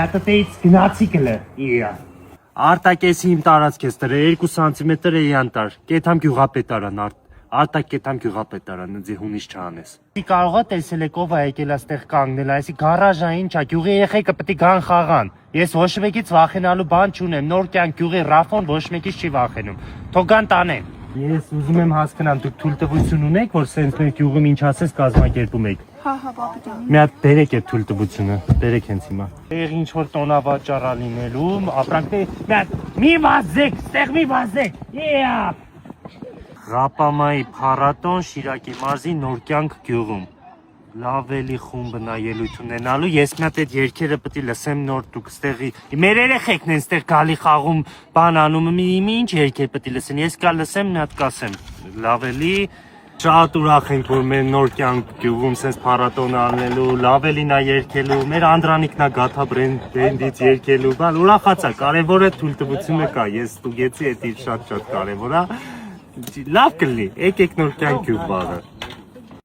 Հատտեից գնացի կլը։ Իա։ Արտակեսի իմ տարածք ես դրել 2 սանտիմետր է յանտար։ Կեթամ գյուղապետարան Արտակ կեթամ գյուղապետարան ինձ հունից չանես։ Դի կարող է տեսել եք ով է եկել այստեղ կանգնել, այսի գարաժա ինչա, գյուղի երեխեքը պետք է գան խաղան։ Ես ոչ մեկից վախենալու բան չունեմ, նոր կյանք գյուղի Ռաֆոն ոչ մեկից չի վախենում։ Թող գան տանեն։ Ես ուզում եմ հասկանամ, դուք թույլտվություն ունեք, որ սենց մեր գյուղում ինչ ասես կազմակերպում եք։ Հա, պապի ջան։ Մի հատ բերեք այդ թույլտվությունը, բերեք հենց հիմա։ Այեղ ինչ որ տոնավաճառա լինելու, ապրանքներ, մի հատ մի վազեք, ստեղ մի վազեք։ Իա։ Ղապամայի փառատոն Շիրակի մարզի Նոր կյանք գյուղում։ Լավ էլի խումբը նա ելույթ ունենալու, ես մի հատ այդ երգերը պետք է լսեմ նոր դուք ստեղի։ Մեր երեխեքն են ստեղ գալի խաղում, բան անում, ինչ երգեր պետք է լսեն։ Ես կա լսեմ, մի հատ կասեմ։ Լավ էլի, շատ ուրախ ենք, որ մեր Նոր կյանք գյուղում sense փառատոն անելու, լավ էլի նա երգելու, մեր Անդրանիկն է Գաթա բրենդից երգելու, բան ուրախացա, կարևորը թույլտվությունը կա, ես ստուգեցի, դա շատ կարևոր է։ Լավ կլինի, եկեք Նոր կյանք գյուղ բաղը։